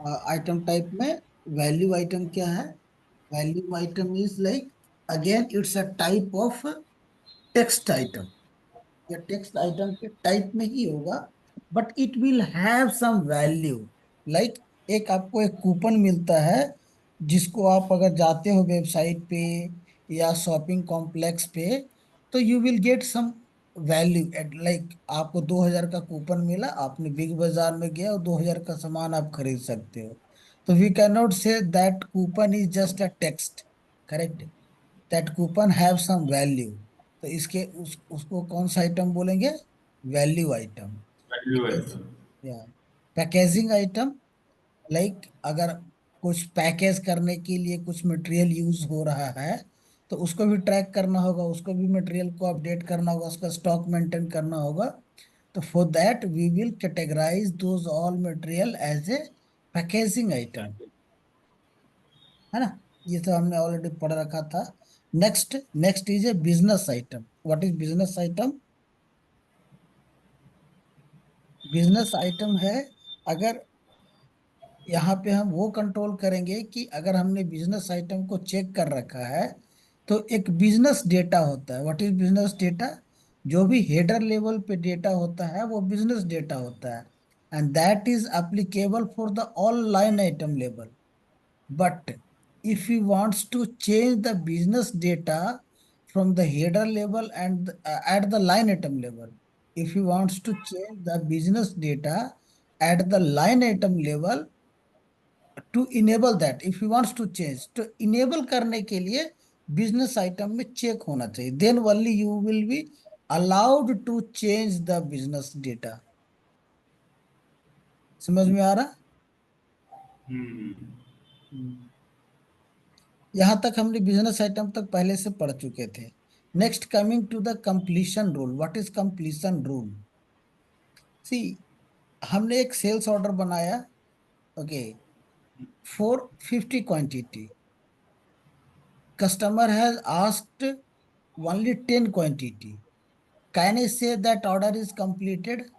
Item type में value item क्या है? Value item is like, again it's a type of text item. या text item के type में ही होगा, but it will have some value. Like एक आपको एक कूपन मिलता है, जिसको आप अगर जाते हो वेबसाइट पे या शॉपिंग कॉम्प्लेक्स पे, तो you will get some value at. Like आपको 2,000 का कूपन मिला, आपने बिग बाजार में गया और 2,000 का सामान आप खरीद सकते हो। तो we can not say that coupon is just a text, correct? That coupon have some value. तो इसके उसको कौन सा आइटम बोलेंगे? Value item. Value item. या पैकेजिंग आइटम, लाइक अगर कुछ पैकेज करने के लिए कुछ मटेरियल यूज हो रहा है, तो उसको भी ट्रैक करना होगा, उसको भी मटेरियल को अपडेट करना होगा, उसका स्टॉक मेंटेन करना होगा। तो for that we will categorize those all material as a packaging item, है ना? ये तो हमने ऑलरेडी पढ़ रखा था। Next next is a business item. What is business item? Business item है, अगर यहाँ पे हम वो कंट्रोल करेंगे कि अगर हमने बिजनेस आइटम को चेक कर रखा है, तो एक बिजनेस डेटा होता है। What is business data? जो भी हेडर लेवल पे डेटा होता है वो बिजनेस डेटा होता है, and that is applicable for the all line item level. But if he wants to change the business data from the header level and at the line item level, if he wants to change the business data at the line item level, to enable that, if he wants to change, to enable करने के लिए business item में check होना चाहिए, then only you will be allowed to change the business data। समझ में आ रहा? हम्म। हम्म। यहां तक हमने बिजनेस आइटम तक पहले से पढ़ चुके थे। Next coming to the completion rule. What is completion rule? See, हमने एक सेल्स ऑर्डर बनाया, okay, for 50 quantity. Customer has asked only 10 quantity. Can I say that order is completed?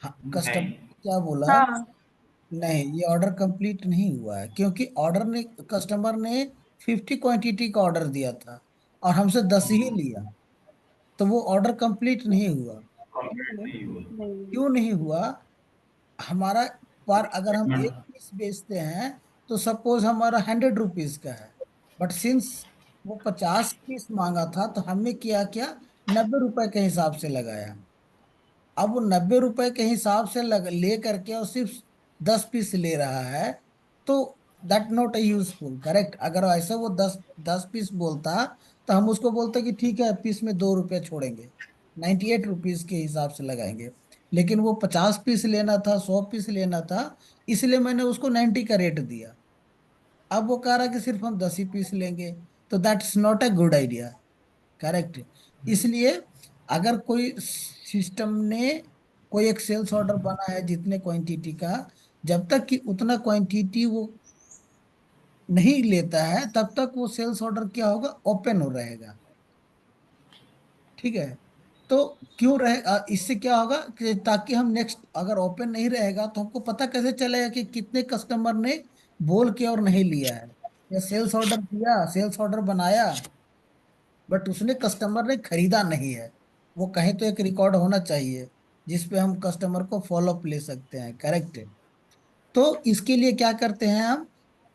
हाँ, कस्टमर नहीं। क्या बोला? हाँ। नहीं, ये ऑर्डर कंप्लीट नहीं हुआ है, क्योंकि ऑर्डर ने, कस्टमर ने 50 क्वांटिटी का ऑर्डर दिया था और हमसे 10 ही लिया, तो वो ऑर्डर कंप्लीट नहीं हुआ। कंप्लीट नहीं हुआ। नहीं। क्यों नहीं हुआ? हमारा पर अगर हम एक Shipment। पीस बेचते हैं, तो सपोज हमारा 100 रुपीज का है, बट सिंस वो 50 पीस मांगा था, तो हमने किया क्या, 90 रुपए के हिसाब से लगाया। अब वो 90 रुपए के हिसाब से ले करके और सिर्फ 10 पीस ले रहा है, तो that not a useful, correct? अगर ऐसे वो 10 10 पीस बोलता, तो हम उसको बोलते कि ठीक है, पीस में 2 रुपए छोड़ेंगे, 98 रुपीज के हिसाब से लगाएंगे। लेकिन वो 50 पीस लेना था, 100 पीस लेना था, इसलिए मैंने उसको 90 का रेट दिया। अब वो कह रहा कि सिर्फ हम 10 ही पीस लेंगे, तो that's not a good idea, correct? इसलिए अगर कोई सिस्टम ने कोई एक सेल्स ऑर्डर बना है जितने क्वांटिटी का, जब तक कि उतना क्वांटिटी वो नहीं लेता है, तब तक वो सेल्स ऑर्डर क्या होगा, ओपन हो रहेगा। ठीक है? तो क्यों रहे, इससे क्या होगा कि ताकि हम नेक्स्ट, अगर ओपन नहीं रहेगा तो हमको पता कैसे चलेगा कि कितने कस्टमर ने बोल के और नहीं लिया है, या सेल्स ऑर्डर दिया, सेल्स ऑर्डर बनाया, बट उसने, कस्टमर ने खरीदा नहीं है। वो कहे तो एक रिकॉर्ड होना चाहिए जिसपे हम कस्टमर को फॉलोअप ले सकते हैं, करेक्ट? तो इसके लिए क्या करते हैं हम,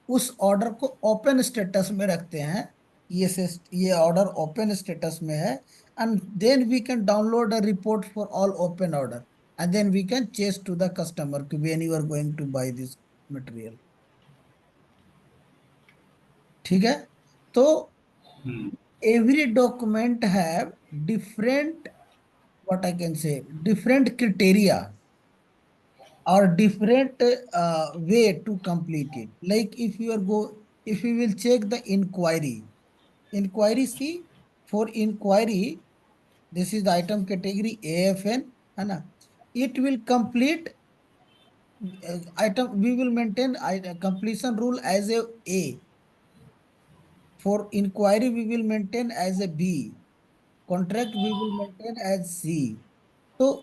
उस ऑर्डर को ओपन स्टेटस में रखते हैं। ये ऑर्डर ओपन स्टेटस में है, and then we can download a report for all open order, and then we can chase to the customer कि when you are going to buy this material. ठीक है? तो हम्म। every document have different, what I can say, different criteria or different way to complete it. Like if you will check the inquiry, see, for inquiry, this is the item category AFN, है ना? It will complete item. We will maintain completion rule as A. For inquiry, we will maintain as a B. Contract we will maintain as C. So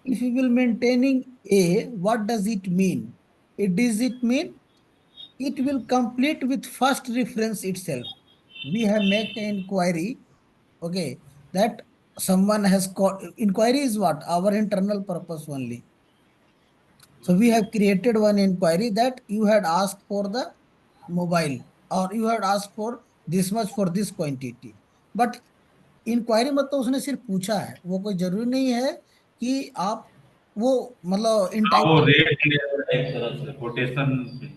If you will maintaining A, what does it mean? It mean it will complete with first reference itself. We have make an inquiry, okay, that someone has called. Inquiry is what? Our internal purpose only. So we have created one inquiry that you had asked for the mobile, or you had asked for this much for this quantity. But inquiry मतलब उसने सिर्फ पूछा है, वो कोई जरूरी नहीं है कि आप वो मतलब हाँ, वो इंटाइटल। रेट एक तरह से कोटेशन।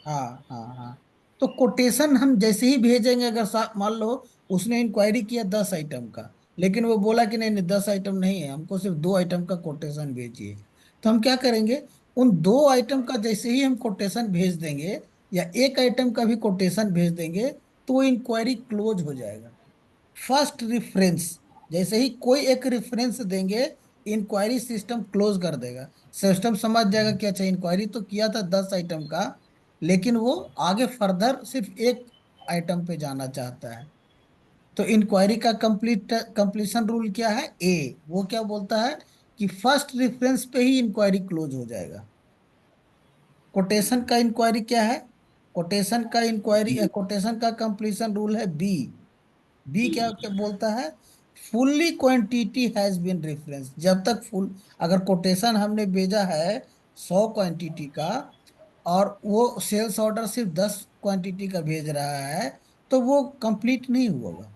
हाँ हाँ हाँ। तो कोटेशन हम जैसे ही भेजेंगे, अगर मान लो उसने इंक्वायरी किया 10 आइटम का, लेकिन वो बोला कि नहीं नहीं 10 आइटम नहीं है, हमको सिर्फ 2 आइटम का कोटेशन भेजिए, तो हम क्या करेंगे, उन 2 आइटम का जैसे ही हम कोटेशन भेज देंगे, या 1 आइटम का भी कोटेशन भेज देंगे, तो वो इंक्वायरी क्लोज हो जाएगा। फर्स्ट रेफरेंस, जैसे ही कोई एक रेफरेंस देंगे, इंक्वायरी सिस्टम क्लोज कर देगा। सिस्टम समझ जाएगा कि अच्छा इंक्वायरी तो किया था 10 आइटम का, लेकिन वो आगे फर्दर सिर्फ एक आइटम पे जाना चाहता है। तो इंक्वायरी का कंप्लीशन रूल क्या है? ए, वो क्या बोलता है कि फर्स्ट रेफरेंस पे ही इंक्वायरी क्लोज हो जाएगा। कोटेशन का इंक्वायरी क्या है? कोटेशन का कंप्लीशन रूल है बी। बी क्या क्या बोलता है? Fully quantity has been reference. जब तक फुल, अगर कोटेशन हमने भेजा है 100 क्वांटिटी का, और वो सेल्स ऑर्डर सिर्फ 10 क्वांटिटी का भेज रहा है, तो वो कंप्लीट नहीं होगा।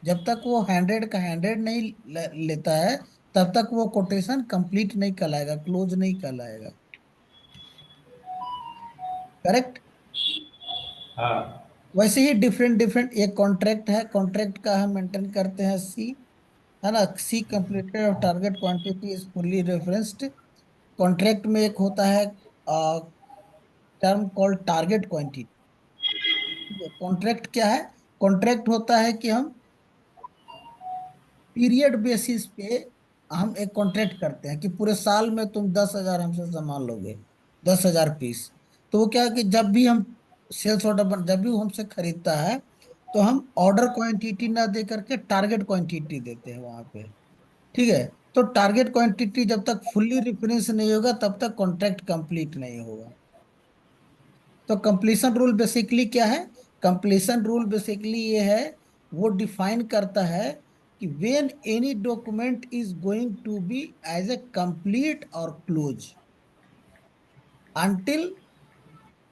जब तक वो 100 का 100 नहीं लेता है, तब तक वो कोटेशन कंप्लीट नहीं कहलाएगा, क्लोज नहीं कहलाएगा। करेक्ट। हाँ। वैसे ही डिफरेंट डिफरेंट, एक कॉन्ट्रैक्ट है, कॉन्ट्रैक्ट का हम मेंटेन करते हैं सी, है ना। सी कंप्लीटेड और target quantity is fully referenced. Contract में एक होता है term called target quantity. Contract क्या है? कॉन्ट्रैक्ट होता है कि हम पीरियड बेसिस पे हम एक कॉन्ट्रैक्ट करते हैं कि पूरे साल में तुम 10,000 हमसे सामान लोगे, 10,000 पीस। तो वो क्या है कि जब भी हम सेल्स ऑर्डर जब भी वो हमसे खरीदता है, तो हम ऑर्डर क्वांटिटी ना दे करके टारगेट क्वांटिटी देते हैं वहां पे। ठीक है। तो टारगेट क्वांटिटी जब तक फुल्ली रिफिनिश नहीं होगा, तब तक कॉन्ट्रैक्ट कंप्लीट नहीं होगा। तो कंप्लीशन रूल बेसिकली क्या है? कंप्लीशन रूल बेसिकली ये है, वो डिफाइन करता है कि when any document is going to be as a complete और close, until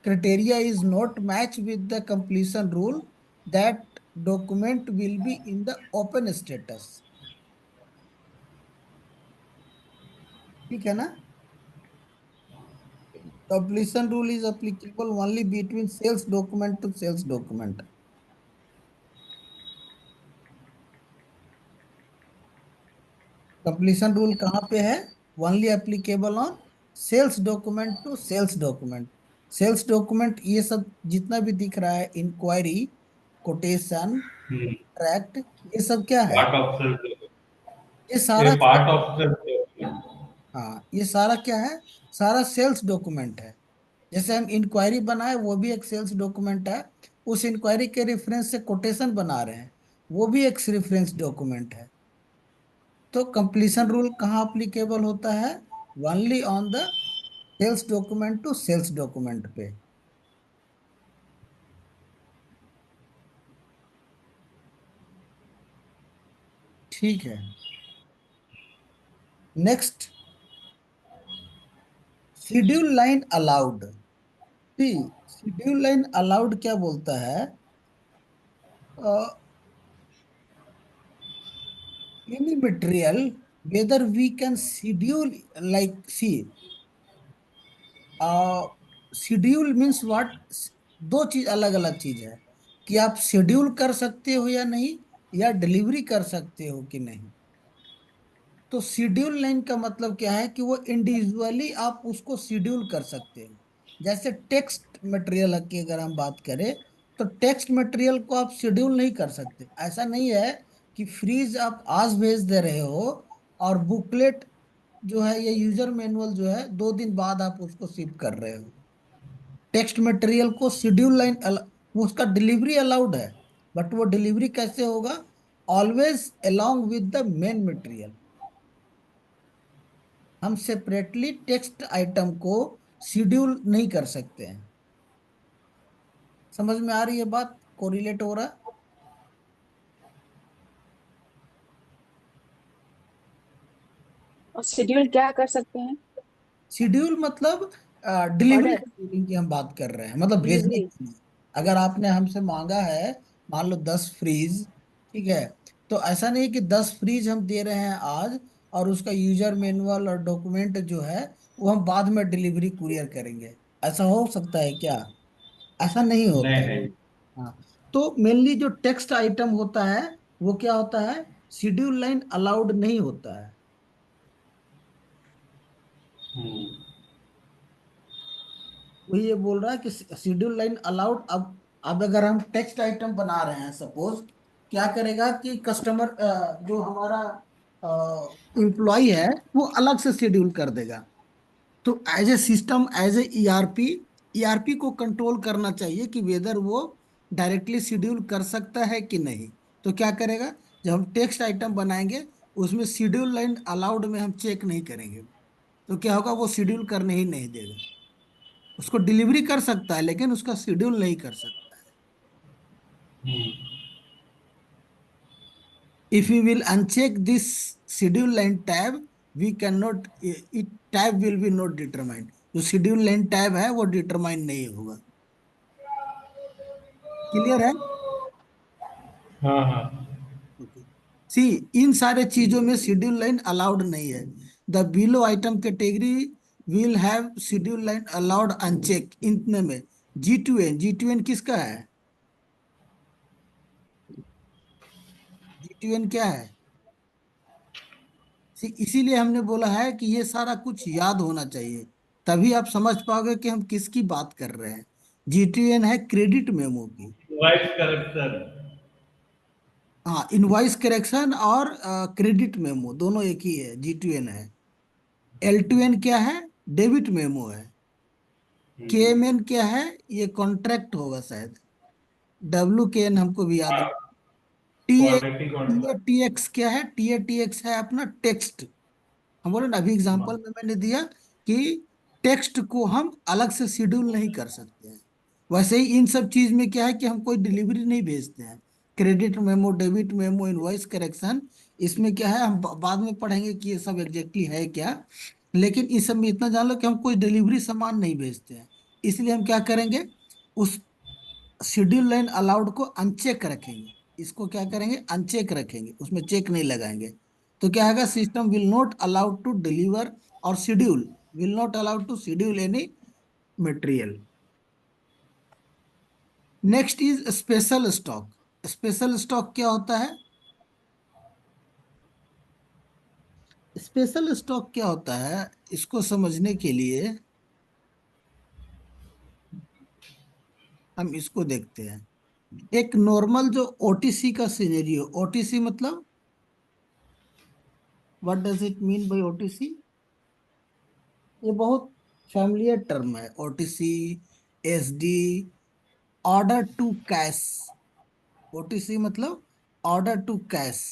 criteria is not matched with the completion rule, that document will be in the open status। ठीक है ना। Completion rule is applicable only between sales document to sales document। Completion rule कहाँ पे है? Only applicable on sales document to sales document. Sales document ये सब जितना भी दिख रहा है, इंक्वायरी, कोटेशन, ट्रैक्ट, ये सब क्या है? Part of self. ये ये सारा, पार्ट ऑफ सेल्फ। हाँ ये सारा क्या है? सारा सेल्स डॉक्यूमेंट है। जैसे हम इंक्वायरी बनाए, वो भी एक सेल्स डॉक्यूमेंट है। उस इंक्वायरी के रेफरेंस से कोटेशन बना रहे हैं, वो भी एक रेफरेंस डॉक्यूमेंट है। तो कंप्लीशन रूल कहाँ अप्लीकेबल होता है? Only on the sales document to sales document पे। ठीक है। Next, schedule line allowed. See, schedule line allowed क्या बोलता है? Any material, whether we can schedule, like see, schedule means what? दो चीज, अलग अलग चीज है, कि आप शेड्यूल कर सकते हो या नहीं, या डिलीवरी कर सकते हो कि नहीं। तो शेड्यूल लाइन का मतलब क्या है कि वो इंडिविजुअली आप उसको शेड्यूल कर सकते हो। जैसे टेक्स्ट मटेरियल की अगर हम बात करें, तो टेक्स्ट मटेरियल को आप शेड्यूल नहीं कर सकते। ऐसा नहीं है कि फ्रीज आप आज भेज दे रहे हो, और बुकलेट जो है, ये यूजर मैनुअल जो है, 2 दिन बाद आप उसको शिप कर रहे हो। टेक्स्ट मटेरियल को शेड्यूल लाइन वो उसका डिलीवरी अलाउड है, बट वो डिलीवरी कैसे होगा? Always along with the main material. हम सेपरेटली टेक्स्ट आइटम को शेड्यूल नहीं कर सकते हैं। समझ में आ रही है बात, कोरिलेट हो रहा है। और शेड्यूल क्या कर सकते हैं? शेड्यूल मतलब डिलीवरी ऑर्डर, शेड्यूलिंग की हम बात कर रहे हैं, मतलब भेजने डिलीवरी। की नहीं। अगर आपने हमसे मांगा है, मान लो 10 फ्रीज, ठीक है, तो ऐसा नहीं कि 10 फ्रीज हम दे रहे हैं आज, और उसका यूजर मैनुअल और डॉक्यूमेंट जो है वो हम बाद में डिलीवरी कुरियर करेंगे। ऐसा हो सकता है क्या? ऐसा नहीं होता नहीं है। नहीं। हाँ, तो मेनली जो टेक्स्ट आइटम होता है वो क्या होता है, शेड्यूल लाइन अलाउड नहीं होता है। हम्म। वही ये बोल रहा है कि शेड्यूल लाइन अलाउड। अब अगर हम टेक्स्ट आइटम बना रहे हैं सपोज, क्या करेगा कि कस्टमर जो हमारा एम्प्लॉय है वो अलग से शेड्यूल कर देगा। तो as a system, as a ERP, ERP को कंट्रोल करना चाहिए कि वेदर वो डायरेक्टली शेड्यूल कर सकता है कि नहीं। तो क्या करेगा, जब हम टेक्स्ट आइटम बनाएंगे उसमें शेड्यूल लाइन अलाउड में हम चेक नहीं करेंगे, तो क्या होगा, वो शेड्यूल करने ही नहीं देगा। उसको डिलीवरी कर सकता है लेकिन उसका शेड्यूल नहीं कर सकता है। Hmm. If you will uncheck this schedule line tab, we can not, it tab will be not determined. जो शेड्यूल लाइन टैब है वो डिटरमाइन नहीं होगा। क्लियर है? हाँ हाँ। ओके। सी, इन सारे चीजों में शेड्यूल लाइन अलाउड नहीं है। The below item category will have schedule line allowed uncheck इतने में। G2N, G2N किसका है? G2N क्या है? इसीलिए हमने बोला है कि ये सारा कुछ याद होना चाहिए, तभी आप समझ पाओगे कि हम किसकी बात कर रहे हैं। G2N है क्रेडिट मेमो की। Vice character. हाँ, इनवॉइस करेक्शन और क्रेडिट मेमो दोनों एक ही है, G2N है। L2N क्या है? डेबिट मेमो है। KMN क्या है? ये कॉन्ट्रैक्ट होगा शायद। WKN हमको भी याद नहीं। Quality contract. TATX क्या है? TATX है अपना टेक्स्ट। हम बोले ना, अभी एग्जांपल में मैंने दिया कि टेक्स्ट को हम अलग से शेड्यूल नहीं कर सकते हैं। वैसे ही इन सब चीज में क्या है कि हम कोई डिलीवरी नहीं भेजते हैं। Credit memo, debit memo, invoice correction, इसमें क्या है, हम बाद में पढ़ेंगे कि ये सब एग्जैक्टली है क्या। लेकिन इस सब में इतना जान लो कि हम कोई डिलीवरी सामान नहीं भेजते हैं। इसलिए हम क्या करेंगे, उस शेड्यूल लाइन अलाउड को अनचेक रखेंगे। इसको क्या करेंगे, अनचेक रखेंगे, उसमें चेक नहीं लगाएंगे। तो क्या होगा, system will not allowed to deliver और schedule, will not allowed to schedule any material. Next is special stock. Special stock क्या होता है? स्पेशल स्टॉक क्या होता है, इसको समझने के लिए हम इसको देखते हैं। एक नॉर्मल जो ओटीसी का सिनेरियो, ओटीसी मतलब, what does it mean by OTC? ये बहुत फैमिलियर टर्म है, OTC, SD, order to cash. OTC मतलब ऑर्डर टू कैश,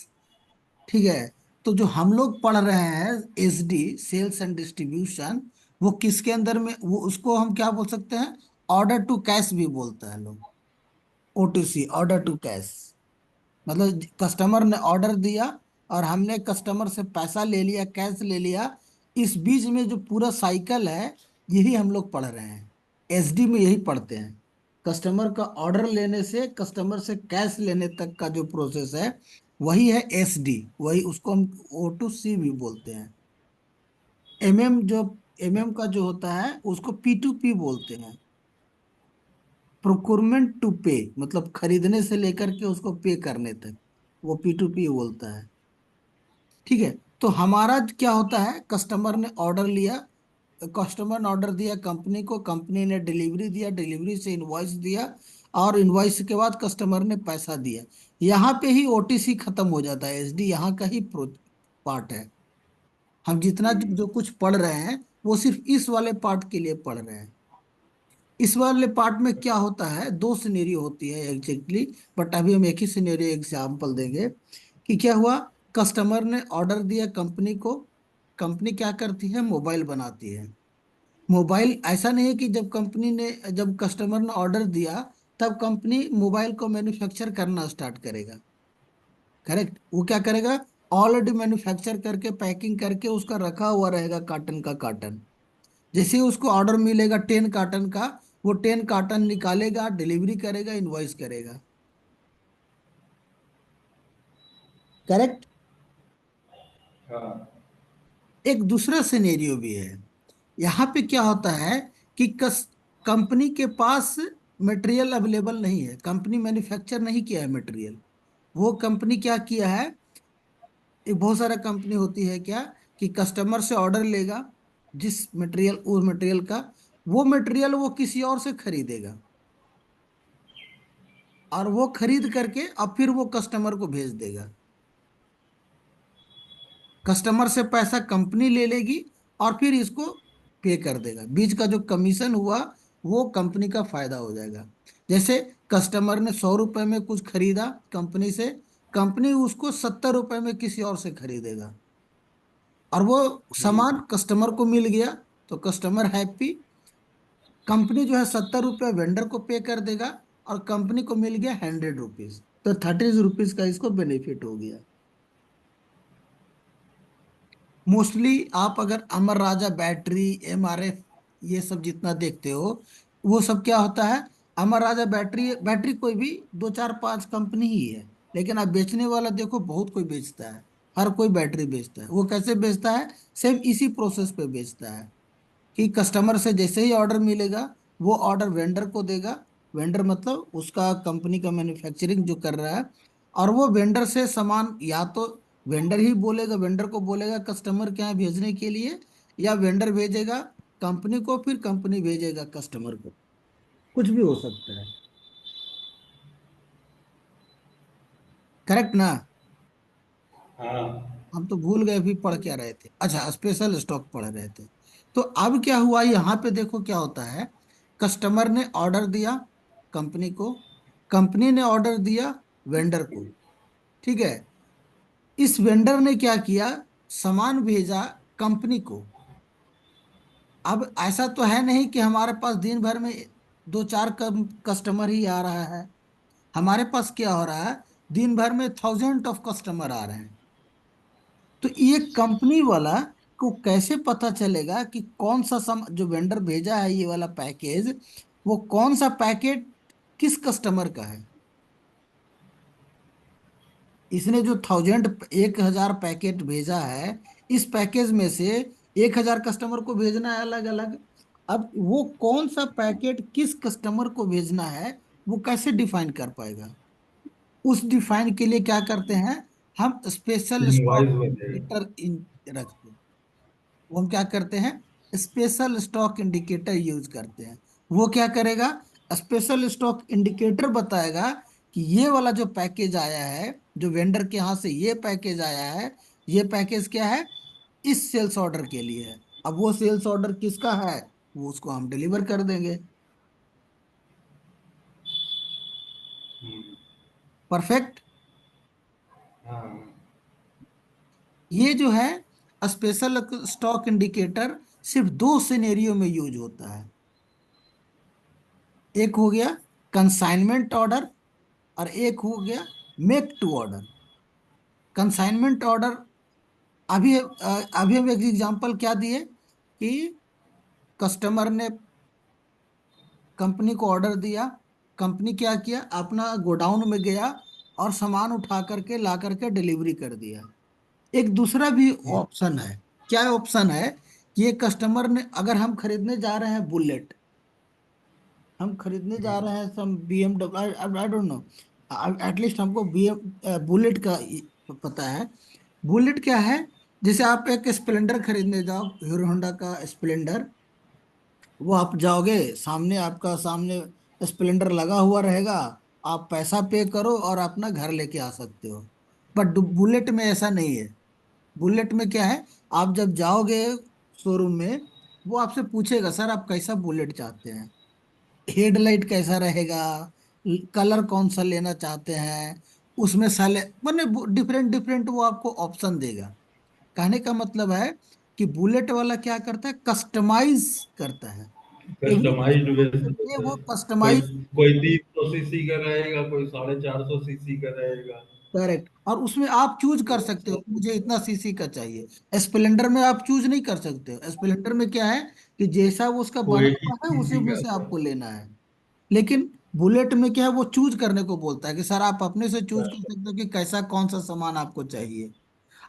ठीक है। तो जो हम लोग पढ़ रहे हैं एसडी, सेल्स एंड डिस्ट्रीब्यूशन, वो किसके अंदर में, वो उसको हम क्या बोल सकते हैं, ऑर्डर टू कैश भी बोलते हैं लोग। ओटीसी, ऑर्डर टू कैश, मतलब कस्टमर ने ऑर्डर दिया और हमने कस्टमर से पैसा ले लिया, कैश ले लिया। इस बीच में जो पूरा साइकिल है, यही हम लोग पढ़ रहे हैं। एसडी में यही पढ़ते हैं। कस्टमर का ऑर्डर लेने से कस्टमर से कैश लेने तक का जो प्रोसेस है, वही है एसडी। वही उसको हम ओ टू सी भी बोलते हैं। एमएम जो, एमएम का जो होता है उसको पी टू पी बोलते हैं। प्रोक्योरमेंट टू पे, मतलब खरीदने से लेकर के उसको पे करने तक, वो पी टू पी बोलता है। ठीक है। तो हमारा क्या होता है, कस्टमर ने ऑर्डर लिया, कस्टमर ने ऑर्डर दिया कंपनी को, कंपनी ने डिलीवरी दिया, डिलीवरी से इनवॉइस दिया, और इनवॉइस के बाद कस्टमर ने पैसा दिया। यहाँ पे ही ओटीसी खत्म हो जाता है, एसडी यहाँ का ही पार्ट है। हम जितना जो कुछ पढ़ रहे हैं वो सिर्फ इस वाले पार्ट के लिए पढ़ रहे हैं। इस वाले पार्ट में क्या होता है, दो सिनेरियो होती है एग्जैक्टली, बट अभी हम एक ही सिनेरियो एग्जाम्पल देंगे कि क्या हुआ। कस्टमर ने ऑर्डर दिया कंपनी को, कंपनी क्या करती है, मोबाइल बनाती है। मोबाइल ऐसा नहीं है कि जब कस्टमर ने ऑर्डर दिया तब कंपनी मोबाइल को मैन्युफैक्चर करना स्टार्ट करेगा। करेक्ट, वो क्या करेगा, ऑलरेडी मैन्युफैक्चर करके पैकिंग करके उसका रखा हुआ रहेगा कार्टन का कार्टन। जैसे ही उसको ऑर्डर मिलेगा 10 कार्टन का, वो 10 कार्टन निकालेगा, डिलीवरी करेगा, इनवॉइस करेगा। करेक्ट। हाँ। एक दूसरा सिनेरियो भी है। यहाँ पे क्या होता है कि कंपनी के पास मटेरियल अवेलेबल नहीं है, कंपनी मैन्युफैक्चर नहीं किया है मटेरियल। वो कंपनी क्या किया है, एक बहुत सारा कंपनी होती है क्या, कि कस्टमर से ऑर्डर लेगा, जिस मटेरियल उस मटेरियल का, वो मटेरियल वो किसी और से खरीदेगा, और वो खरीद करके अब फिर वो कस्टमर को भेज देगा। कस्टमर से पैसा कंपनी ले लेगी और फिर इसको पे कर देगा। बीच का जो कमीशन हुआ वो कंपनी का फायदा हो जाएगा। जैसे कस्टमर ने 100 रुपए में कुछ खरीदा कंपनी से, कंपनी उसको 70 रुपए में किसी और से खरीदेगा, और वो सामान कस्टमर को मिल गया तो कस्टमर हैप्पी। कंपनी जो है 70 रुपये वेंडर को पे कर देगा, और कंपनी को मिल गया 100 रुपीज, तो 30 रुपीज का इसको बेनिफिट हो गया। मोस्टली आप अगर अमर राजा बैटरी, एमआरएफ, ये सब जितना देखते हो, वो सब क्या होता है, अमर राजा बैटरी, बैटरी कोई भी 2 4 5 कंपनी ही है, लेकिन आप बेचने वाला देखो बहुत कोई बेचता है। हर कोई बैटरी बेचता है। वो कैसे बेचता है, सेम इसी प्रोसेस पे बेचता है कि कस्टमर से जैसे ही ऑर्डर मिलेगा वो ऑर्डर वेंडर को देगा। वेंडर मतलब उसका कंपनी का मैन्युफैक्चरिंग जो कर रहा है, और वो वेंडर से सामान या तो वेंडर ही बोलेगा, वेंडर को बोलेगा कस्टमर के यहाँ भेजने के लिए, या वेंडर भेजेगा कंपनी को, फिर कंपनी भेजेगा कस्टमर को। कुछ भी हो सकता है। करेक्ट ना। हाँ। हम तो भूल गए, भी पढ़ क्या रहे थे, अच्छा स्पेशल स्टॉक पढ़ रहे थे। तो अब क्या हुआ, यहाँ पे देखो क्या होता है, कस्टमर ने ऑर्डर दिया कंपनी को, कंपनी ने ऑर्डर दिया वेंडर को। ठीक है, इस वेंडर ने क्या किया, सामान भेजा कंपनी को। अब ऐसा तो है नहीं कि हमारे पास दिन भर में 2 4 कस्टमर ही आ रहा है। हमारे पास क्या हो रहा है, दिन भर में थाउजेंड ऑफ कस्टमर आ रहे हैं। तो ये कंपनी वाला को कैसे पता चलेगा कि कौन सा जो वेंडर भेजा है ये वाला पैकेज, वो कौन सा पैकेट किस कस्टमर का है। इसने जो 1000 पैकेट भेजा है, इस पैकेज में से 1000 कस्टमर को भेजना है अलग अलग। अब वो कौन सा पैकेट किस कस्टमर को भेजना है, वो कैसे डिफाइन कर पाएगा। उस डिफाइन के लिए क्या करते हैं, हम स्पेशल इनवॉइस स्टॉक बताइए। इंडिकेटर रखते हैं। वो हम क्या करते हैं, स्पेशल स्टॉक इंडिकेटर यूज करते हैं। वो क्या करेगा, स्पेशल स्टॉक इंडिकेटर बताएगा कि ये वाला जो पैकेज आया है, जो वेंडर के यहाँ से ये पैकेज आया है, ये पैकेज क्या है, इस सेल्स ऑर्डर के लिए है। अब वो सेल्स ऑर्डर किसका है, वो उसको हम डिलीवर कर देंगे। परफेक्ट। हाँ। ये जो है स्पेशल स्टॉक इंडिकेटर सिर्फ 2 सिनेरियो में यूज होता है। एक हो गया कंसाइनमेंट ऑर्डर, और एक हो गया make to order. Consignment order, अभी हम एक एग्जांपल क्या दिए कि कस्टमर ने कंपनी को ऑर्डर दिया, कंपनी क्या किया, अपना गोडाउन में गया और सामान उठा करके ला करके डिलीवरी कर दिया। एक दूसरा भी ऑप्शन है। क्या ऑप्शन है, कि ये कस्टमर ने, अगर हम खरीदने जा रहे हैं बुलेट, हम खरीदने जा रहे हैं सम BMW, I don't know, at least हमको बुलेट का पता है। बुलेट क्या है, जैसे आप एक स्प्लेंडर खरीदने जाओ, हीरो होंडा का स्प्लेंडर, वो आप जाओगे, सामने आपका सामने स्प्लेंडर लगा हुआ रहेगा, आप पैसा पे करो और अपना घर लेके आ सकते हो। बट बुलेट में ऐसा नहीं है। बुलेट में क्या है, आप जब जाओगे शोरूम में, वो आपसे पूछेगा सर आप कैसा बुलेट चाहते हैं, हेडलाइट कैसा रहेगा, कलर कौन सा लेना चाहते हैं, उसमें साले मैंने डिफरेंट डिफरेंट वो आपको ऑप्शन देगा। कहने का मतलब है कि बुलेट वाला क्या करता है, कस्टमाइज करता है। एवरी कस्टमाइज्ड वैसे पे वो कोई कस्टमाइज। कोई 300 सीसी का रहेगा, कोई 450 सीसी का रहेगा। करेक्ट। और उसमें आप चूज कर तो सकते हो सब कि मुझे इतना सीसी का चाहिए। स्प्लेंडर में आप चूज नहीं कर सकते हो। स्प्लेंडर में क्या है कि जैसा वो उसका वो बना एक ही हुआ है उसी सीसी में का से था। आपको लेना है। लेकिन बुलेट में क्या है, वो चूज करने को बोलता है कि सर आप अपने से चूज कर सकते हो कि कैसा कौन सा सामान आपको चाहिए।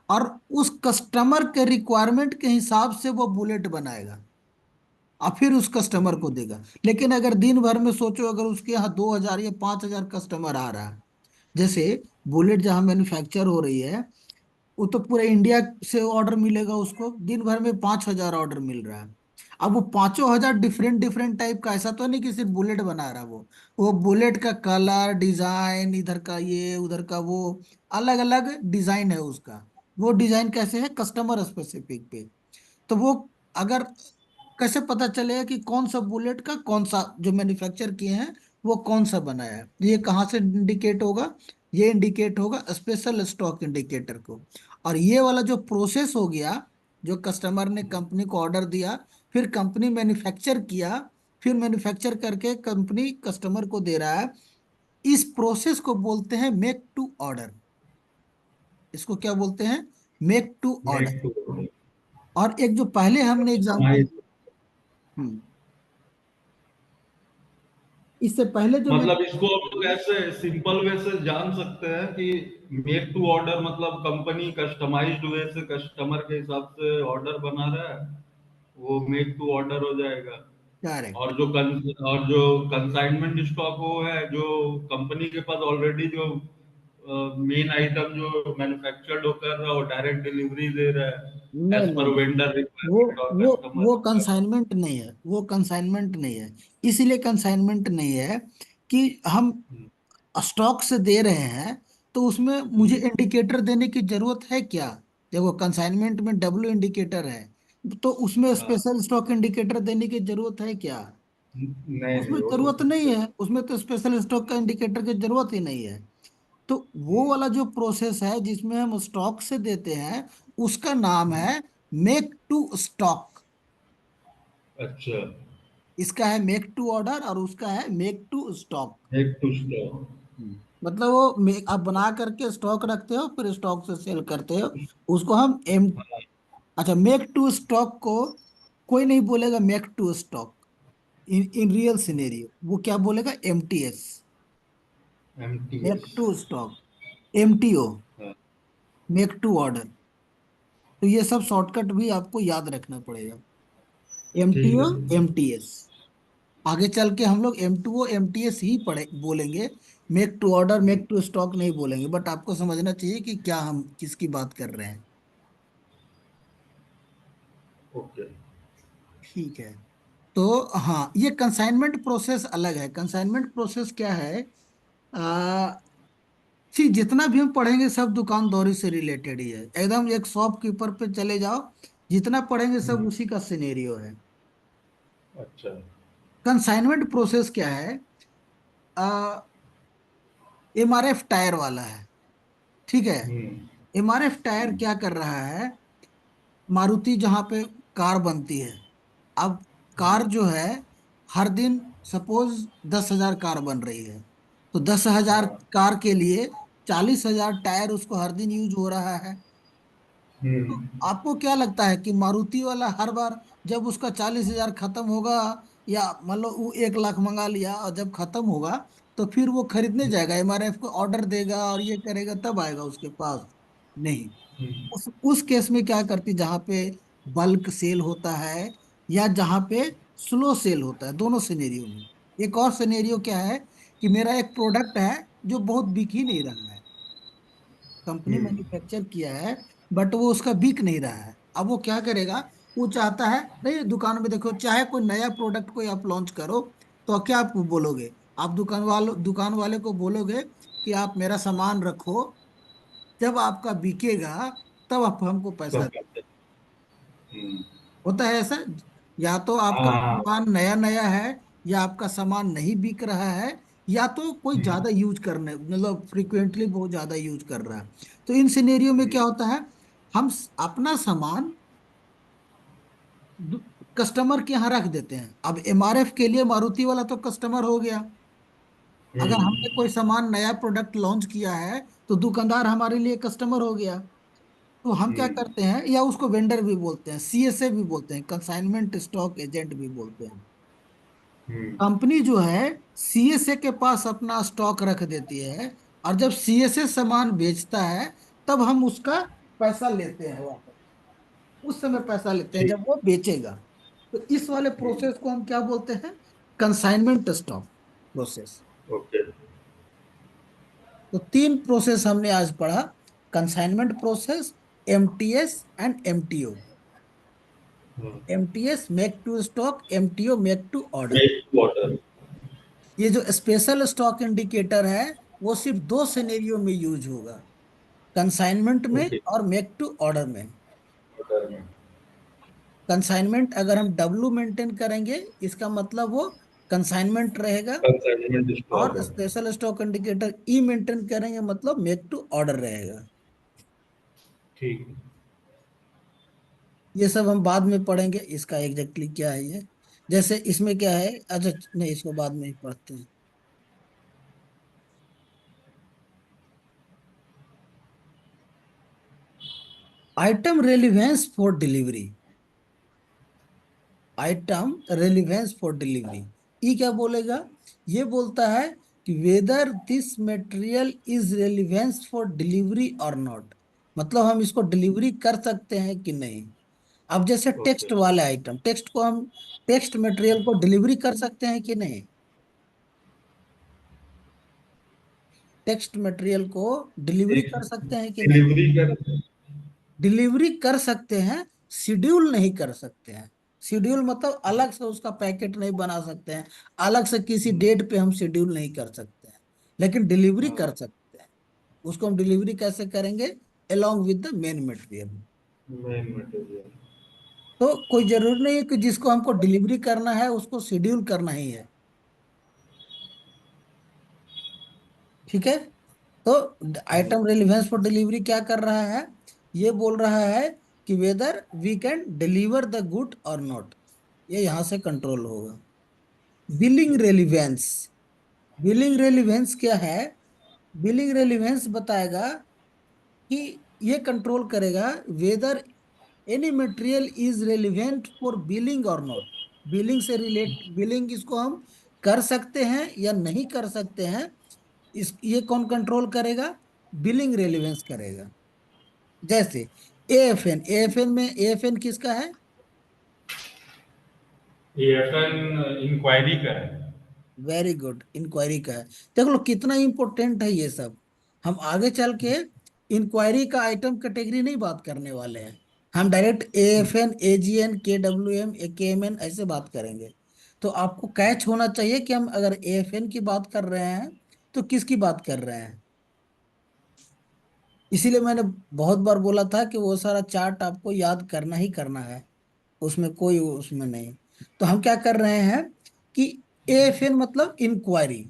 और उस कस्टमर के रिक्वायरमेंट के हिसाब से वो बुलेट बनाएगा और फिर उस कस्टमर को देगा। लेकिन अगर दिन भर में सोचो, अगर उसके यहाँ 2,000 या 5,000 कस्टमर आ रहा है, जैसे बुलेट जहाँ मैन्युफैक्चर हो रही है, वो तो पूरे इंडिया से ऑर्डर मिलेगा, उसको दिन भर में 5,000 ऑर्डर मिल रहा है। अब वो 5,000 डिफरेंट डिफरेंट टाइप का, ऐसा तो नहीं कि सिर्फ बुलेट बना रहा है वो बुलेट का कलर डिजाइन, इधर का ये उधर का वो, अलग अलग डिजाइन है उसका। वो डिजाइन कैसे है, कस्टमर स्पेसिफिक पे। तो वो अगर कैसे पता चलेगा कि कौन सा बुलेट का कौन सा जो मैन्युफैक्चर किए हैं वो कौन सा बनाया है, ये कहाँ से इंडिकेट होगा, ये इंडिकेट होगा स्पेशल स्टॉक इंडिकेटर को। और ये वाला जो प्रोसेस हो गया, जो कस्टमर ने कंपनी को ऑर्डर दिया, फिर कंपनी मैन्युफैक्चर किया, फिर मैन्युफैक्चर करके कंपनी कस्टमर को दे रहा है, इस प्रोसेस को बोलते हैं मेक टू ऑर्डर। इसको क्या बोलते हैं, make to order. Make to और एक जो पहले हमने एग्जांपल, कस्टमाइज। हम्म, इससे पहले जो मैं, मतलब इसको हम लोग ऐसे सिंपल वे से जान सकते हैं कि मेक टू ऑर्डर मतलब कंपनी कस्टमाइज्ड वे से कस्टमर के हिसाब से ऑर्डर बना रहा है, वो मेक टू ऑर्डर हो जाएगा। करेक्ट, और जो कंसाइनमेंट स्टॉक वो है जो कंपनी के पास ऑलरेडी जो मेन आइटम जो मैन्युफैक्चर्ड होकर रहा है वो डायरेक्ट डिलीवरी दे रहा है नहीं एज नहीं पर नहीं, वेंडर वो रिक्वायरमेंट और वो कस्टमर वो रिक्वायरमेंट। कंसाइनमेंट नहीं है, वो कंसाइनमेंट नहीं है। इसलिए कंसाइनमेंट नहीं है कि हम स्टॉक से दे रहे हैं तो उसमें मुझे इंडिकेटर देने की जरूरत है क्या। देखो कंसाइनमेंट में डब्ल्यू इंडिकेटर है, तो उसमें हाँ। स्पेशल स्टॉक इंडिकेटर देने की जरूरत है क्या। नहीं उसमें नहीं वो तो जरूरत ठीक नहीं है। है, उसमें तो स्पेशल स्टॉक का इंडिकेटर की जरूरत ही नहीं है। तो वो वाला जो प्रोसेस है जिसमें हम स्टॉक से देते हैं, उसका नाम है मेक टू स्टॉक। अच्छा। इसका है मेक टू ऑर्डर और उसका है मेक टू स्टॉक। एक टू स्टॉक। मतलब वो आप बना करके स्टॉक रखते हो, फिर स्टॉक से सेल करते हो, उसको हम एम, अच्छा मेक टू स्टॉक को कोई नहीं बोलेगा make to stock. In in real scenario वो क्या बोलेगा, MTS, make MTS. To stock, MTO, make to order. तो ये सब शॉर्टकट भी आपको याद रखना पड़ेगा, ठीक एमटीओ, है। एमटीएस। आगे चल के हम लोग एम2ओ एमटीएस ही पढ़े बोलेंगे, make to order make to stock नहीं बोलेंगे। बट आपको समझना चाहिए कि क्या हम किसकी बात कर रहे हैं। ओके। ठीक है। तो हाँ, ये कंसाइनमेंट प्रोसेस अलग है। कंसाइनमेंट प्रोसेस क्या है, आ, सी जितना भी हम पढ़ेंगे सब दुकानदारी से रिलेटेड ही है, एकदम एक शॉपकीपर पे चले जाओ, जितना पढ़ेंगे सब उसी का सिनेरियो है। अच्छा। कंसाइनमेंट प्रोसेस क्या है, एमआरएफ टायर वाला है, ठीक है। हम्म। एमआरएफ टायर क्या कर रहा है, मारुति जहाँ पे कार बनती है, अब कार जो है हर दिन, सपोज 10,000 कार बन रही है, तो 10,000 हाँ। कार के लिए 40,000 टायर उसको हर दिन यूज हो रहा है। तो हम्म। आपको क्या लगता है कि मारुति वाला हर बार जब उसका 40,000 खत्म होगा, या मान लो वो 1 लाख मंगा लिया और जब खत्म होगा तो फिर वो खरीदने जाएगा, एमआरएफ को ऑर्डर देगा और ये करेगा तब आएगा उसके पास? नहीं। हम्म। उस केस में क्या करती, जहां पे बल्क सेल होता है या जहां पे स्लो सेल होता है, दोनों सिनेरियो में। एक और सिनेरियो क्या है कि मेरा एक प्रोडक्ट है जो बहुत बिक ही नहीं रहा है, कंपनी हम्म। मैन्युफैक्चर किया है बट वो उसका बिक नहीं रहा है। अब वो क्या करेगा, वो चाहता है, नहीं दुकान में देखो, चाहे कोई नया प्रोडक्ट कोई आप लॉन्च करो, तो क्या आप बोलोगे, आप दुकान वाले को बोलोगे कि आप मेरा सामान रखो, जब आपका बिकेगा तब आप हमको पैसा। सब करते हैं। होता है ऐसा, या तो आपका हाँ। सामान नया नया है, या आपका सामान नहीं बिक रहा है, या तो कोई हम्म। ज्यादा यूज करने, मतलब फ्रिक्वेंटली बहुत ज्यादा यूज कर रहा है। तो इन सिनेरियो में क्या होता है, हम अपना सामान कस्टमर के यहाँ रख देते हैं। अब एमआरएफ के लिए मारुति वाला तो कस्टमर हो गया। अगर हमने कोई सामान नया प्रोडक्ट लॉन्च किया है तो दुकानदार हमारे लिए कस्टमर हो गया। तो हम क्या हम्म। करते हैं, या उसको वेंडर भी बोलते हैं, सीएसए भी बोलते हैं, कंसाइनमेंट स्टॉक एजेंट भी बोलते हैं। हम्म। कंपनी जो है सीएसए के पास अपना स्टॉक रख देती है, और जब सीएसए सामान बेचता है तब हम उसका पैसा लेते हैं वापस। उस समय पैसा लेते हैं ठीक। जब वो बेचेगा। तो इस वाले हम्म। प्रोसेस को हम क्या बोलते हैं, कंसाइनमेंट स्टॉक प्रोसेस। ओके। तो तीन प्रोसेस हमने आज पढ़ा, consignment process, MTS and MTO. हाँ। MTS make to stock, MTO make to order. Make to order. ये जो स्पेशल स्टॉक इंडिकेटर है वो सिर्फ दो सिनेरियो में यूज होगा, कंसाइनमेंट में ओके। और मेक टू ऑर्डर में। ऑर्डर में। कंसाइनमेंट अगर हम डब्लू मेंटेन करेंगे, इसका मतलब वो कंसाइनमेंट रहेगा। कंसाइनमेंट स्टॉक और है। स्पेशल स्टॉक इंडिकेटर ई मेंटेन करेंगे, मतलब मेक टू ऑर्डर रहेगा। ठीक। ये सब हम बाद में पढ़ेंगे, इसका एग्जैक्टली क्या है ये। जैसे इसमें क्या है, अच्छा नहीं, इसको बाद में ही पढ़ते हैं। Item relevance for delivery. Item relevance for delivery, ये क्या बोलेगा, ये बोलता है कि whether this material is relevance for delivery और नॉट। मतलब हम इसको डिलीवरी कर सकते हैं कि नहीं। अब जैसे ओके। टेक्स्ट वाले आइटम, टेक्स्ट को हम, टेक्स्ट मटेरियल को डिलीवरी कर सकते हैं कि नहीं। टेक्स्ट मटेरियल को डिलीवरी कर सकते हैं कि नहीं। डिलीवरी कर। डिलीवरी कर सकते हैं, शेड्यूल नहीं कर सकते हैं। शेड्यूल मतलब अलग से उसका पैकेट नहीं बना सकते हैं, अलग से किसी डेट पे हम शेड्यूल नहीं कर सकते हैं, लेकिन डिलीवरी हाँ। कर सकते हैं। उसको हम डिलीवरी कैसे करेंगे, along with the main material. Main material. तो कोई जरूरी नहीं है कि जिसको हमको डिलीवरी करना है उसको शेड्यूल करना ही है। ठीक है। तो आइटम रेलिवेंस फॉर डिलीवरी क्या कर रहा है, ये बोल रहा है कि whether we can deliver the good or not. ये यहां से कंट्रोल होगा। बिलिंग रेलिवेंस, बिलिंग रेलिवेंस क्या है, बिलिंग रेलिवेंस बताएगा कि ये कंट्रोल करेगा whether any material is relevant for billing और नॉट। बिलिंग से रिलेट, बिलिंग इसको हम कर सकते हैं या नहीं कर सकते हैं, इस ये कौन कंट्रोल करेगा, बिलिंग रेलिवेंस करेगा। जैसे एएफएन, एएफएन में एएफएन किसका है, एएफएन इंक्वायरी का है। वेरी गुड, इंक्वायरी का है। देख लो कितना इंपॉर्टेंट है ये सब। हम आगे चल के इंक्वायरी का आइटम कैटेगरी नहीं बात करने वाले हैं, हम डायरेक्ट एएफएन, एजीएन, केडब्ल्यूएम, केएमएन ऐसे बात करेंगे। तो आपको कैच होना चाहिए कि हम अगर एएफएन की बात कर रहे हैं तो किसकी बात कर रहे हैं। इसीलिए मैंने बहुत बार बोला था कि वो सारा चार्ट आपको याद करना ही करना है, उसमें कोई उसमें नहीं। तो हम क्या कर रहे हैं कि एएफएन मतलब इंक्वायरी।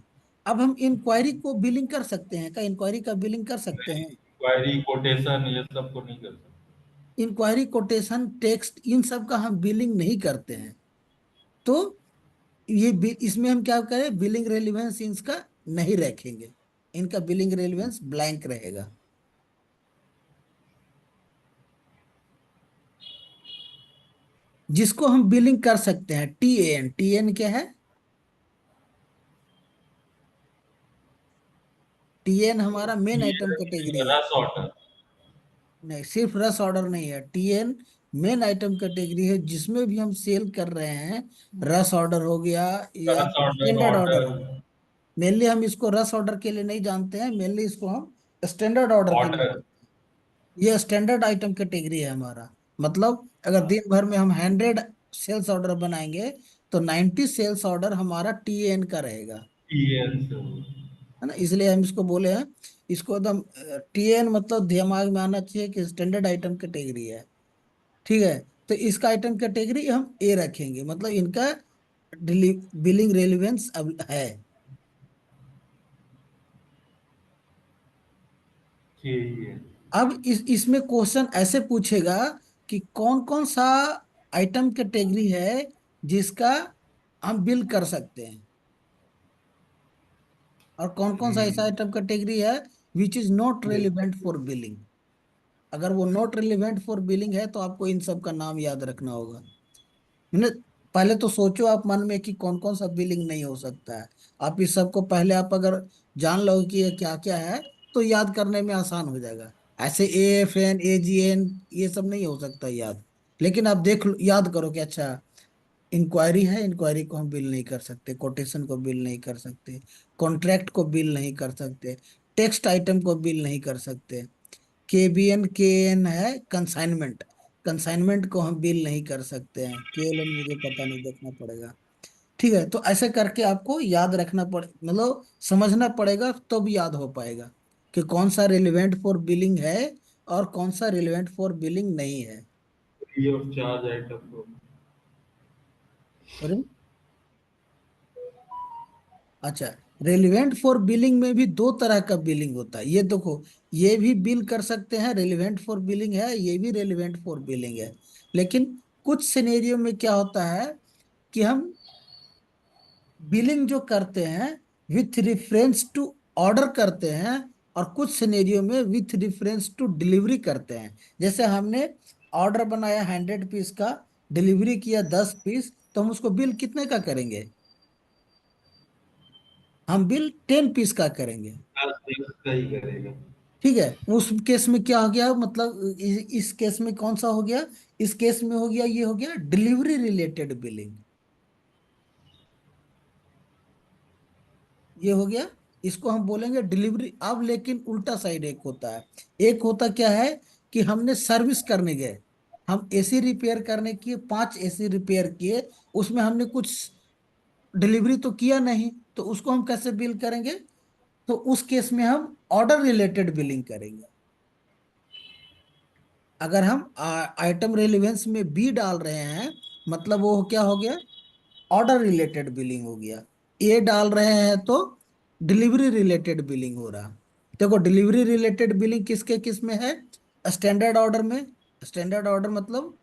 अब हम इंक्वायरी को बिलिंग कर सकते हैं क्या, इंक्वायरी का बिलिंग कर सकते हैं। इंक्वायरी कोटेशन ये सब को नहीं कर सकते। इंक्वायरी, कोटेशन, टेक्स्ट, इन सब का हम बिलिंग नहीं करते हैं। तो इसमें हम क्या करें, बिलिंग रेलिवेंस इनका नहीं रखेंगे, इनका बिलिंग रेलिवेंस ब्लैंक रहेगा। जिसको हम बिलिंग कर सकते हैं, टीएन, टीएन क्या है, टीएन हमारा मेन आइटम कैटेगरी है। रस ऑर्डर। नहीं, सिर्फ रस ऑर्डर नहीं है, टीएन मेन आइटम कैटेगरी है, जिसमें भी हम सेल कर रहे हैं। रस ऑर्डर हो गया या रस ऑर्डर स्टैंडर्ड ऑर्डर ऑर्डर। हो गया। मेनली हम इसको रस ऑर्डर के लिए नहीं जानते हैं, मेनली इसको हम स्टैंडर्ड ऑर्डर के लिए ऑर्डर। जानते हैं। ये स्टैंडर्ड आइटम कैटेगरी है हमारा। मतलब अगर दिन भर में हम 100 सेल्स ऑर्डर बनाएंगे तो 90 सेल्स ऑर्डर हमारा टीएन का रहेगा। टीएन से। है ना, इसलिए हम इसको बोले हैं, इसको एकदम टीएन मतलब दिमाग में आना चाहिए कि स्टैंडर्ड आइटम कैटेगरी है। ठीक है। तो इसका आइटम कैटेगरी हम ए रखेंगे, मतलब इनका बिलिंग रेलिवेंस अब है। ठीक है। अब इसमें क्वेश्चन ऐसे पूछेगा कि कौन कौन सा आइटम कैटेगरी है जिसका हम बिल कर सकते हैं, और कौन कौन सा ऐसा आइटम कैटेगरी है which is not relevant for billing. अगर वो नॉट रिलेवेंट फॉर बिलिंग है तो आपको इन सब का नाम याद रखना होगा। मैंने पहले तो सोचो आप मन में कि कौन कौन सा बिलिंग नहीं हो सकता है। आप इस सब को पहले आप अगर जान लो कि ये क्या क्या है तो याद करने में आसान हो जाएगा। ऐसे AFN AGN ये सब नहीं हो सकता याद। लेकिन आप देख लो, याद करो कि अच्छा इंक्वायरी है, इंक्वायरी को हम बिल नहीं कर सकते, कोटेशन को बिल नहीं कर सकते, कॉन्ट्रैक्ट को बिल नहीं कर सकते, टेक्स्ट आइटम को बिल नहीं कर सकते। KBN KN है कंसाइनमेंट, कंसाइनमेंट को हम बिल नहीं कर सकते हैं। KLN मुझे पता नहीं, देखना पड़ेगा। ठीक है, तो ऐसे करके आपको याद रखना पड़े, मतलब समझना पड़ेगा तब याद हो पाएगा कि कौन सा रिलेवेंट फॉर बिलिंग है और कौन सा रिलेवेंट फॉर बिलिंग नहीं है। फ्री ऑफ चार्ज आइटम को। अरे अच्छा, रेलिवेंट फॉर बिलिंग में भी दो तरह का बिलिंग होता है, ये देखो। ये भी बिल कर सकते हैं, रेलिवेंट फॉर बिलिंग है, ये भी रेलिवेंट फॉर बिलिंग है। लेकिन कुछ सिनेरियो में क्या होता है कि हम बिलिंग जो करते हैं विथ रिफरेंस टू ऑर्डर करते हैं, और कुछ सिनेरियो में विथ रिफरेंस टू डिलीवरी करते हैं। जैसे हमने ऑर्डर बनाया 100 पीस का, डिलीवरी किया 10 पीस, तो हम उसको बिल कितने का करेंगे? हम बिल 10 पीस का करेंगे। का ही करेगा। ठीक है, उस केस में क्या हो गया, मतलब इस केस में कौन सा हो गया? इस केस में हो गया, ये हो गया डिलीवरी रिलेटेड बिलिंग। ये हो गया, इसको हम बोलेंगे डिलीवरी। अब लेकिन उल्टा साइड एक होता है। एक होता क्या है कि हमने सर्विस करने गए, हम AC रिपेयर करने किए, 5 AC रिपेयर किए, उसमें हमने कुछ डिलीवरी तो किया नहीं, तो उसको हम कैसे बिल करेंगे? तो उस केस में हम ऑर्डर रिलेटेड बिलिंग करेंगे। अगर हम आइटम रेलिवेंस में बी डाल रहे हैं, मतलब वो क्या हो गया? ऑर्डर रिलेटेड बिलिंग हो गया। ए डाल रहे हैं तो डिलीवरी रिलेटेड बिलिंग हो रहा। देखो, डिलीवरी रिलेटेड बिलिंग किसके किस में है? स्टैंडर्ड ऑर्डर में। स्टैंडर्ड ऑर्डर मतलब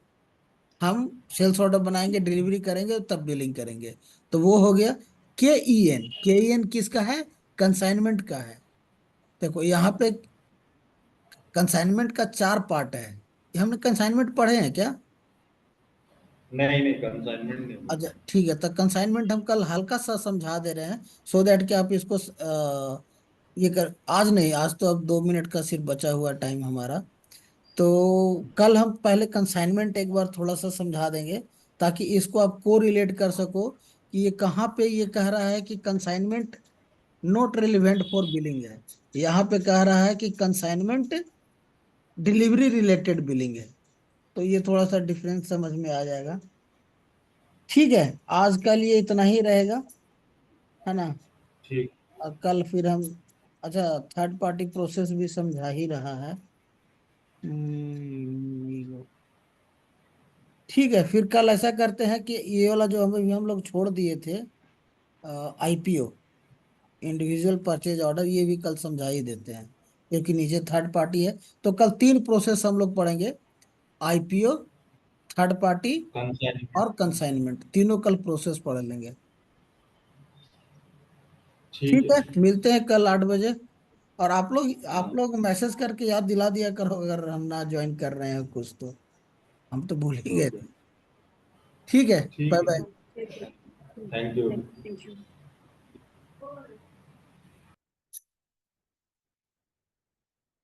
हम सेल्स ऑर्डर बनाएंगे, डिलीवरी करेंगे, तब बिलिंग करेंगे। तो वो हो गया KEN किसका है? कंसाइनमेंट का है। देखो यहाँ पे कंसाइनमेंट का 4 पार्ट है। ये हमने कंसाइनमेंट पढ़े हैं क्या? नहीं नहीं, कंसाइनमेंट नहीं। अच्छा ठीक है, तो कंसाइनमेंट हम कल हल्का सा समझा दे रहे हैं, सो दैट कि आप इसको ये कर, आज नहीं, आज तो अब 2 मिनट का सिर्फ बचा हुआ टाइम हमारा। तो कल हम पहले कंसाइनमेंट एक बार थोड़ा सा समझा देंगे, ताकि इसको आप को रिलेट कर सको कि ये कहाँ पे ये कह रहा है कि consignment not relevant for billing है, यहाँ पे कह रहा है कि कंसाइनमेंट डिलीवरी रिलेटेड बिलिंग है। तो ये थोड़ा सा डिफरेंस समझ में आ जाएगा। ठीक है, आज का लिए इतना ही रहेगा, है ना? ठीक। और कल फिर हम, अच्छा, थर्ड पार्टी प्रोसेस भी समझा ही रहा है। ठीक है, फिर कल ऐसा करते हैं कि ये वाला जो हम लोग छोड़ दिए थे, IPO, इंडिविजुअल परचेज ऑर्डर, ये भी कल समझा ही देते हैं, क्योंकि नीचे थर्ड पार्टी है। तो कल 3 प्रोसेस हम लोग पढ़ेंगे, IPO, थर्ड पार्टी कंसाइनमेंट। और कंसाइनमेंट, तीनों कल प्रोसेस पढ़ लेंगे। ठीक ठीक है। है, मिलते हैं कल 8 बजे। और आप हाँ। लोग मैसेज करके याद दिला दिया करो अगर हम ना ज्वाइन कर रहे हैं कुछ तो, हम तो भूल ही गए ओके। थे। ठीक है, बाय ठीक बाय। है। Thank you. Thank you.